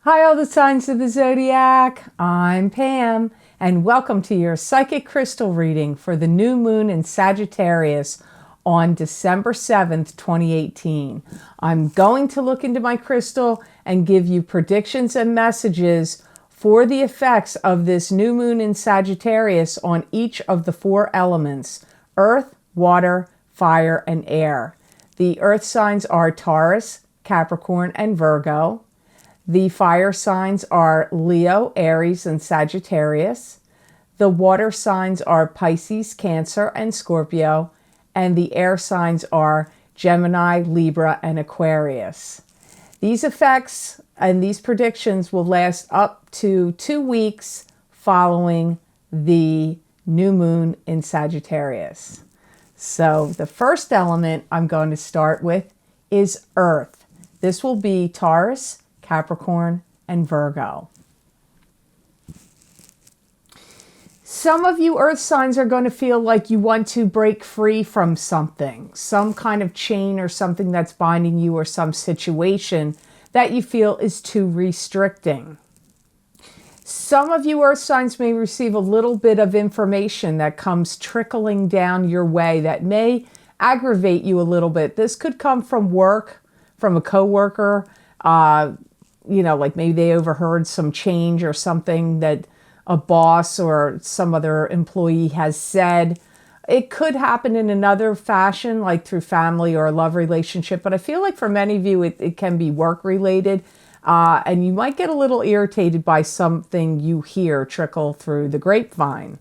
Hi, all the signs of the zodiac. I'm Pam, and welcome to your psychic crystal reading for the new moon in Sagittarius on December 7th, 2018. I'm going to look into my crystal and give you predictions and messages for the effects of this new moon in Sagittarius on each of the four elements: earth, water, fire, and air. The earth signs are Taurus, Capricorn, and Virgo. The fire signs are Leo, Aries, and Sagittarius. The water signs are Pisces, Cancer, and Scorpio. And the air signs are Gemini, Libra, and Aquarius. These effects and these predictions will last up to 2 weeks following the new moon in Sagittarius. So the first element I'm going to start with is Earth. This will be Taurus, Capricorn, and Virgo. Some of you earth signs are going to feel like you want to break free from something, some kind of chain or something that's binding you, or some situation that you feel is too restricting. Some of you earth signs may receive a little bit of information that comes trickling down your way that may aggravate you a little bit. This could come from work, from a coworker, like maybe they overheard some change or something that a boss or some other employee has said. It could happen in another fashion, like through family or a love relationship. But I feel like for many of you, it can be work related. And you might get a little irritated by something you hear trickle through the grapevine.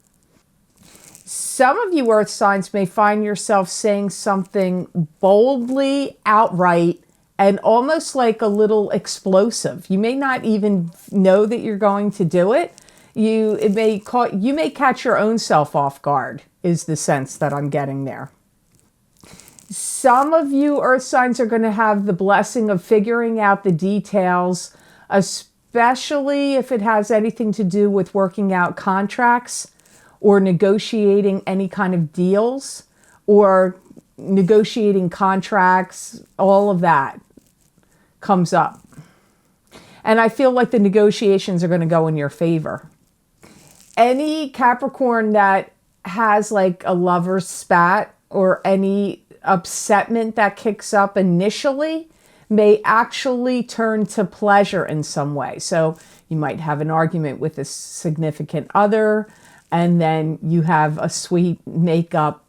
Some of you earth signs may find yourself saying something boldly, outright, and almost like a little explosive. You may not even know that you're going to do it. You may catch your own self off guard, is the sense that I'm getting there. Some of you earth signs are going to have the blessing of figuring out the details, especially if it has anything to do with working out contracts or negotiating any kind of deals or negotiating contracts. All of that comes up. And I feel like the negotiations are going to go in your favor. Any Capricorn that has like a lover's spat or any upsetment that kicks up initially may actually turn to pleasure in some way. So you might have an argument with a significant other, and then you have a sweet makeup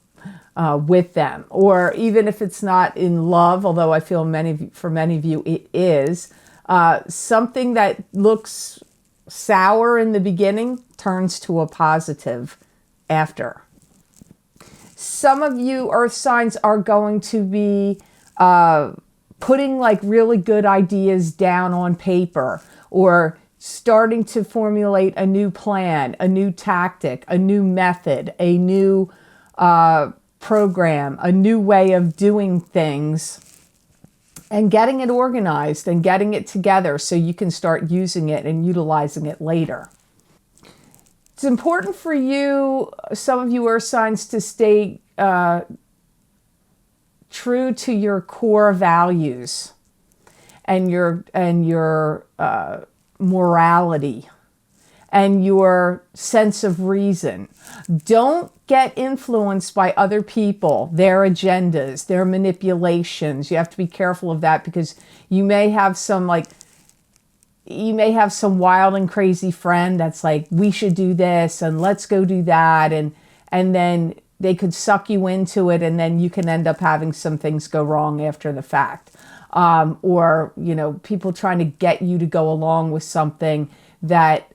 with them. Or even if it's not in love, although I feel for many of you it is, something that looks sour in the beginning turns to a positive after. Some of you earth signs are going to be putting like really good ideas down on paper, or starting to formulate a new plan, a new tactic, a new method, a new program, a new way of doing things, and getting it organized and getting it together so you can start using it and utilizing it later. It's important for you, some of you earth signs, to stay true to your core values and your morality and your sense of reason. Don't get influenced by other people, their agendas, their manipulations. You have to be careful of that, because you may have some wild and crazy friend that's like, we should do this and let's go do that. And then they could suck you into it, and then you can end up having some things go wrong after the fact. Or people trying to get you to go along with something that,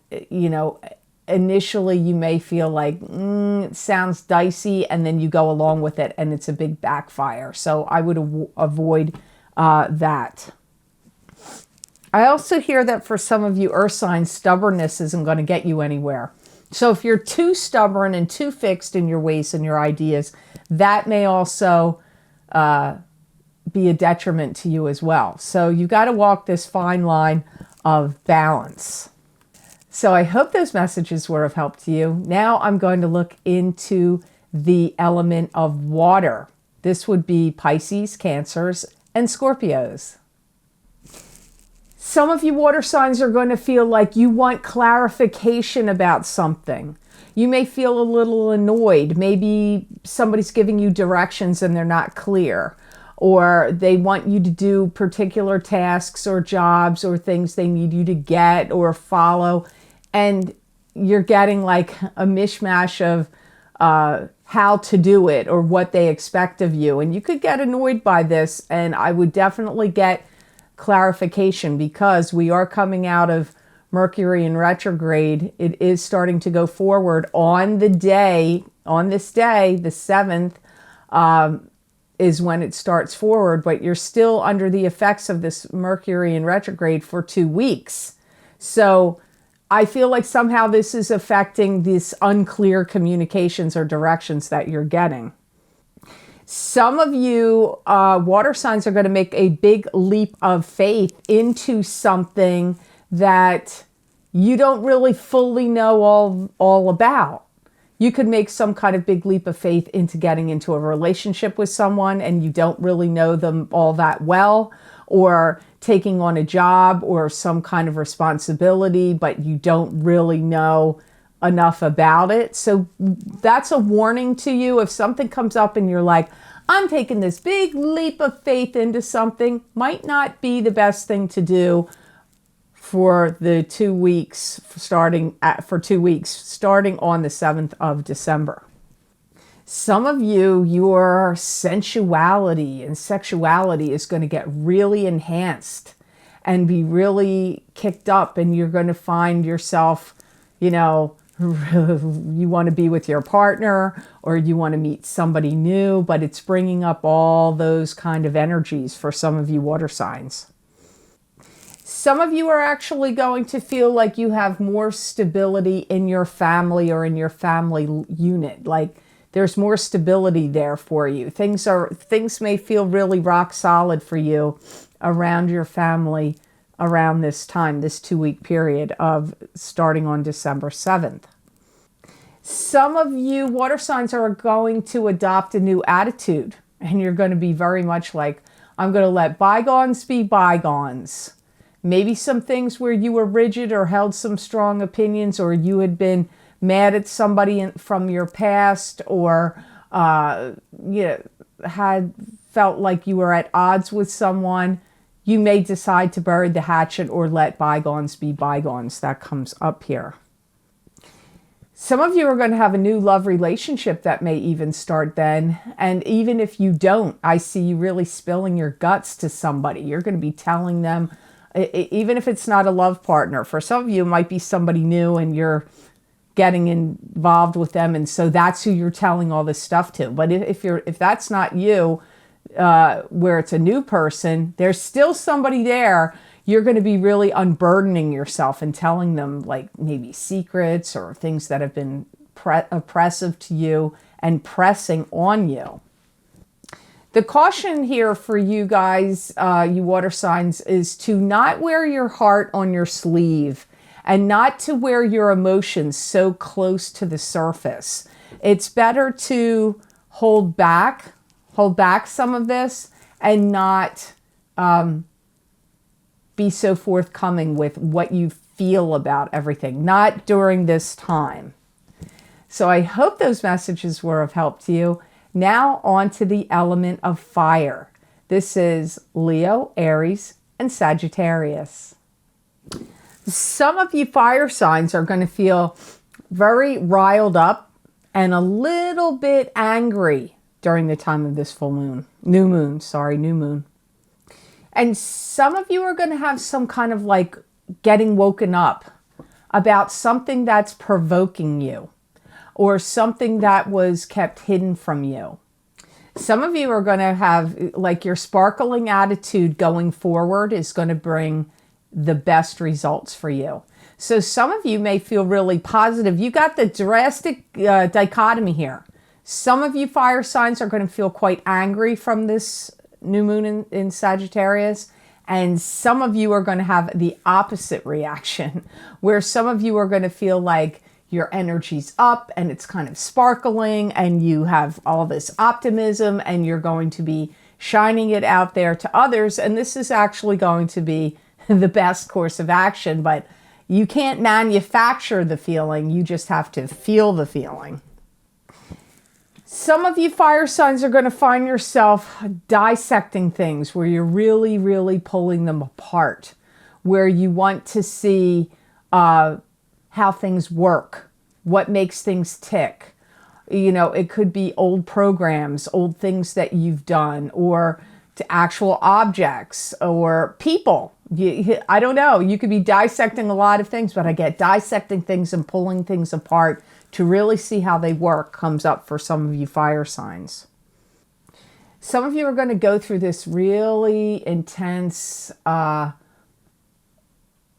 initially you may feel like, it sounds dicey, and then you go along with it and it's a big backfire. So I would avoid that. I also hear that for some of you earth signs, stubbornness isn't going to get you anywhere. So if you're too stubborn and too fixed in your ways and your ideas, that may also be a detriment to you as well. So you got to walk this fine line of balance. So I hope those messages were of help to you. Now I'm going to look into the element of water. This would be Pisces, Cancers, and Scorpios. Some of you water signs are going to feel like you want clarification about something. You may feel a little annoyed. Maybe somebody's giving you directions and they're not clear, or they want you to do particular tasks or jobs or things they need you to get or follow, and you're getting like a mishmash of how to do it or what they expect of you. And you could get annoyed by this, and I would definitely get clarification, because we are coming out of Mercury in retrograde. It is starting to go forward on this day, the 7th, is when it starts forward, but you're still under the effects of this Mercury in retrograde for 2 weeks. So I feel like somehow this is affecting these unclear communications or directions that you're getting. Some of you water signs are going to make a big leap of faith into something that you don't really fully know all about. You could make some kind of big leap of faith into getting into a relationship with someone and you don't really know them all that well, or taking on a job or some kind of responsibility, but you don't really know enough about it. So that's a warning to you. If something comes up and you're like, I'm taking this big leap of faith into something, might not be the best thing to do for the 2 weeks, starting on the 7th of December. Some of you, your sensuality and sexuality is going to get really enhanced and be really kicked up, and you're going to find yourself, you want to be with your partner or you want to meet somebody new, but it's bringing up all those kind of energies for some of you water signs. Some of you are actually going to feel like you have more stability in your family or in your family unit. Like there's more stability there for you. Things may feel really rock solid for you around your family around this time, this 2-week period of starting on December 7th. Some of you water signs are going to adopt a new attitude, and you're going to be very much like, I'm going to let bygones be bygones. Maybe some things where you were rigid or held some strong opinions, or you had been mad at somebody from your past, or had felt like you were at odds with someone. You may decide to bury the hatchet or let bygones be bygones. That comes up here. Some of you are going to have a new love relationship that may even start then. And even if you don't, I see you really spilling your guts to somebody. You're going to be telling them, even if it's not a love partner. For some of you, it might be somebody new and you're getting involved with them, and so that's who you're telling all this stuff to. But if that's not you, where it's a new person, there's still somebody there. You're going to be really unburdening yourself and telling them like maybe secrets or things that have been oppressive to you and pressing on you. The caution here for you guys, you water signs, is to not wear your heart on your sleeve and not to wear your emotions so close to the surface. It's better to hold back some of this and not be so forthcoming with what you feel about everything, not during this time. So I hope those messages were of help to you. Now on to the element of fire. This is Leo, Aries, and Sagittarius. Some of you fire signs are going to feel very riled up and a little bit angry during the time of this new moon. And some of you are going to have some kind of like getting woken up about something that's provoking you or something that was kept hidden from you. Some of you are going to have like your sparkling attitude going forward is going to bring the best results for you. So some of you may feel really positive. You got the drastic dichotomy here. Some of you fire signs are going to feel quite angry from this new moon in Sagittarius. And some of you are going to have the opposite reaction, where some of you are going to feel like your energy's up and it's kind of sparkling and you have all this optimism and you're going to be shining it out there to others. And this is actually going to be the best course of action, but you can't manufacture the feeling. You just have to feel the feeling. Some of you fire signs are going to find yourself dissecting things where you're really, really pulling them apart, where you want to see how things work, what makes things tick. You know, it could be old programs, old things that you've done, or to actual objects or people. I don't know. You could be dissecting a lot of things, but I get dissecting things and pulling things apart to really see how they work comes up for some of you fire signs. Some of you are going to go through this really intense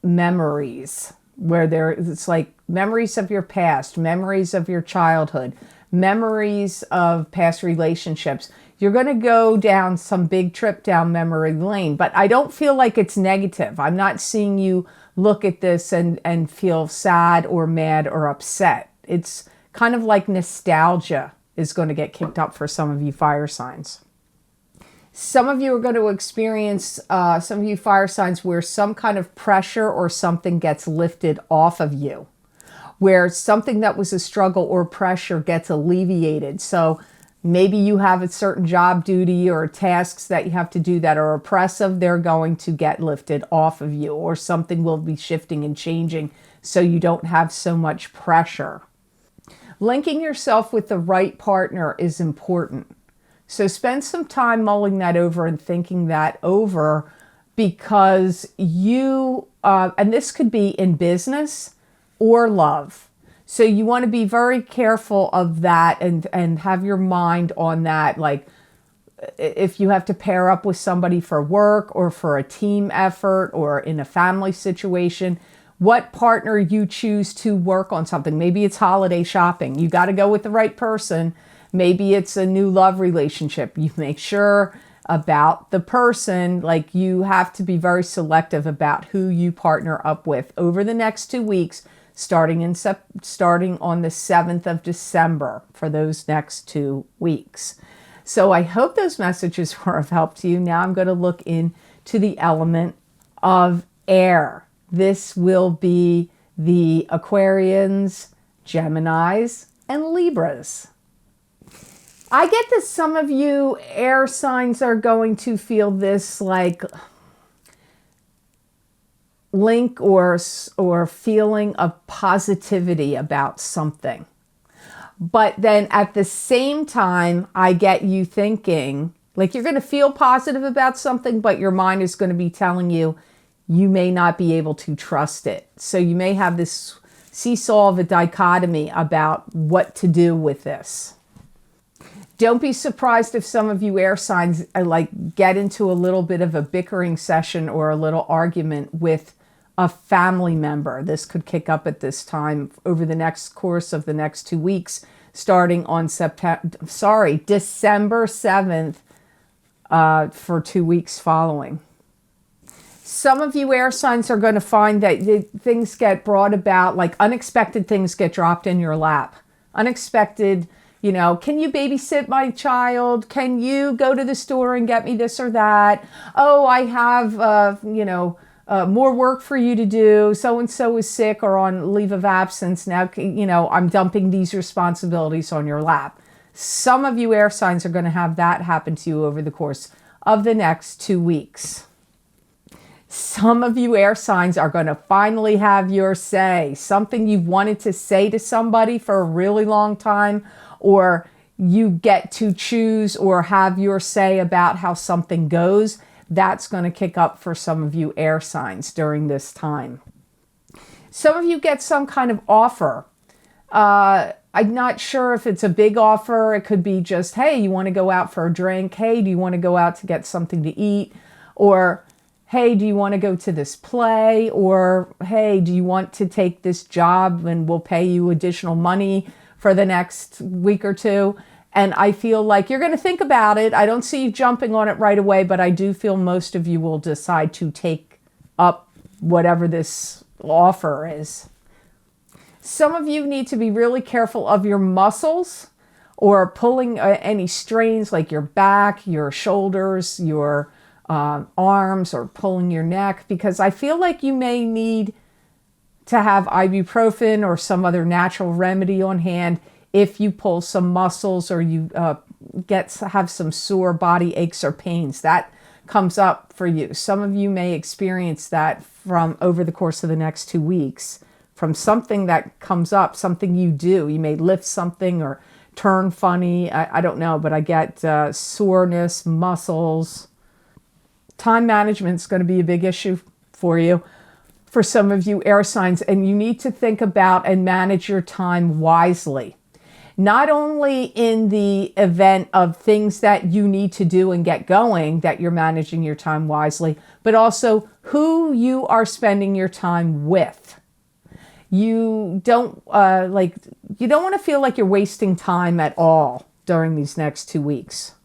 memories where it's like memories of your past, memories of your childhood, memories of past relationships. You're going to go down some big trip down memory lane, but I don't feel like it's negative. I'm not seeing you look at this and feel sad or mad or upset. It's kind of like nostalgia is going to get kicked up for some of you fire signs. Some of you are going to experience, some of you fire signs, where some kind of pressure or something gets lifted off of you, where something that was a struggle or pressure gets alleviated. So maybe you have a certain job duty or tasks that you have to do that are oppressive. They're going to get lifted off of you, or something will be shifting and changing so you don't have so much pressure. Linking yourself with the right partner is important. So spend some time mulling that over and thinking that over, because you, and this could be in business or love. So you want to be very careful of that and have your mind on that. Like if you have to pair up with somebody for work or for a team effort or in a family situation, what partner you choose to work on something. Maybe it's holiday shopping. You got to go with the right person. Maybe it's a new love relationship. You make sure about the person. Like you have to be very selective about who you partner up with over the next 2 weeks, starting on the 7th of December for those next 2 weeks. So I hope those messages were of help to you. Now I'm going to look into the element of air. This will be the Aquarians, Geminis, and Libras. I get that some of you air signs are going to feel this like link or feeling of positivity about something. But then at the same time, I get you thinking, like you're going to feel positive about something, but your mind is going to be telling you, you may not be able to trust it. So you may have this seesaw of a dichotomy about what to do with this. Don't be surprised if some of you air signs like get into a little bit of a bickering session or a little argument with a family member. This could kick up at this time over the next course of the next 2 weeks, starting on December 7th for 2 weeks following. Some of you air signs are going to find that things get brought about, like unexpected things get dropped in your lap. Unexpected, you know, can you babysit my child? Can you go to the store and get me this or that? Oh, I have, more work for you to do. So-and-so is sick or on leave of absence. Now, I'm dumping these responsibilities on your lap. Some of you air signs are going to have that happen to you over the course of the next 2 weeks. Some of you air signs are going to finally have your say. Something you've wanted to say to somebody for a really long time, or you get to choose or have your say about how something goes. That's going to kick up for some of you air signs during this time. Some of you get some kind of offer. I'm not sure if it's a big offer. It could be just, hey, you want to go out for a drink? Hey, do you want to go out to get something to eat? Or, hey, do you want to go to this play? Or, hey, do you want to take this job and we'll pay you additional money for the next week or two? And I feel like you're going to think about it. I don't see you jumping on it right away, but I do feel most of you will decide to take up whatever this offer is. Some of you need to be really careful of your muscles or pulling any strains like your back, your shoulders, your arms or pulling your neck, because I feel like you may need to have ibuprofen or some other natural remedy on hand if you pull some muscles or you have some sore body aches or pains. That comes up for you. Some of you may experience that from over the course of the next 2 weeks, from something that comes up, something you do. You may lift something or turn funny. I don't know, but I get soreness, muscles. Time management is going to be a big issue for you, for some of you air signs, and you need to think about and manage your time wisely. Not only in the event of things that you need to do and get going, that you're managing your time wisely, but also who you are spending your time with. You don't want to feel like you're wasting time at all during these next 2 weeks.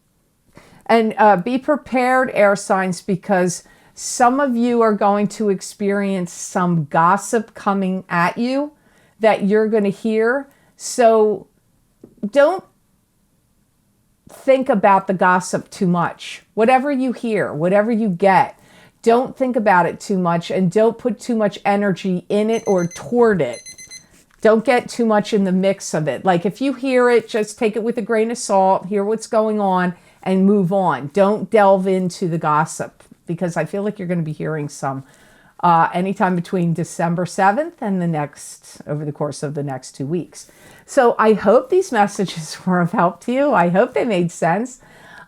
And be prepared, air signs, because some of you are going to experience some gossip coming at you that you're going to hear. So don't think about the gossip too much. Whatever you hear, whatever you get, don't think about it too much, and don't put too much energy in it or toward it. Don't get too much in the mix of it. Like if you hear it, just take it with a grain of salt, hear what's going on, and move on. Don't delve into the gossip, because I feel like you're going to be hearing some anytime between December 7th and over the course of the next 2 weeks. So I hope these messages were of help to you. I hope they made sense.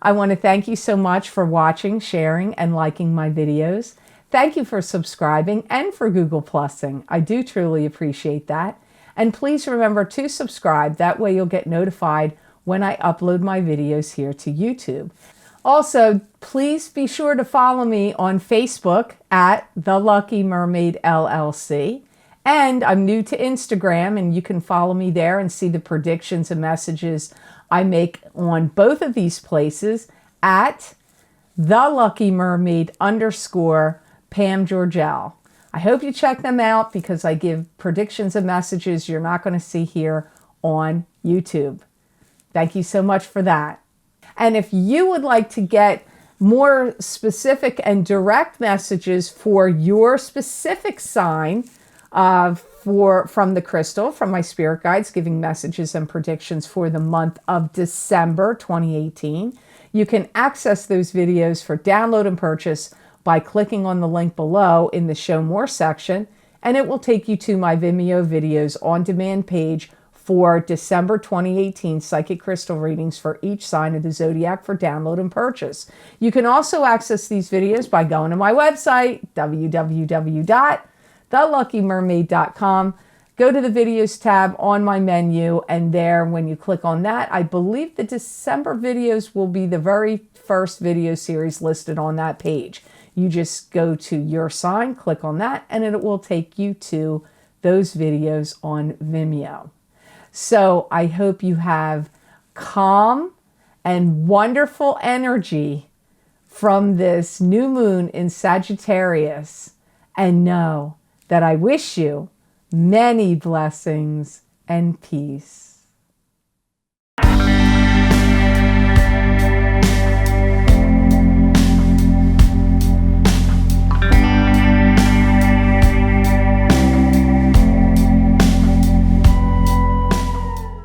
I want to thank you so much for watching, sharing, and liking my videos. Thank you for subscribing and for Google Plusing. I do truly appreciate that. And please remember to subscribe. That way you'll get notified when I upload my videos here to YouTube. Also, please be sure to follow me on Facebook at The Lucky Mermaid LLC. And I'm new to Instagram, and you can follow me there and see the predictions and messages I make on both of these places at The Lucky Mermaid _ Pam Georgel. I hope you check them out, because I give predictions and messages you're not going to see here on YouTube. Thank you so much for that. And if you would like to get more specific and direct messages for your specific sign from the crystal, from my spirit guides, giving messages and predictions for the month of December 2018, you can access those videos for download and purchase by clicking on the link below in the Show More section, and it will take you to my Vimeo videos on demand page for December 2018 psychic crystal readings for each sign of the zodiac for download and purchase. You can also access these videos by going to my website, www.theluckymermaid.com. Go to the videos tab on my menu, and there, when you click on that, I believe the December videos will be the very first video series listed on that page. You just go to your sign, click on that, and it will take you to those videos on Vimeo. So I hope you have calm and wonderful energy from this new moon in Sagittarius, and know that I wish you many blessings and peace.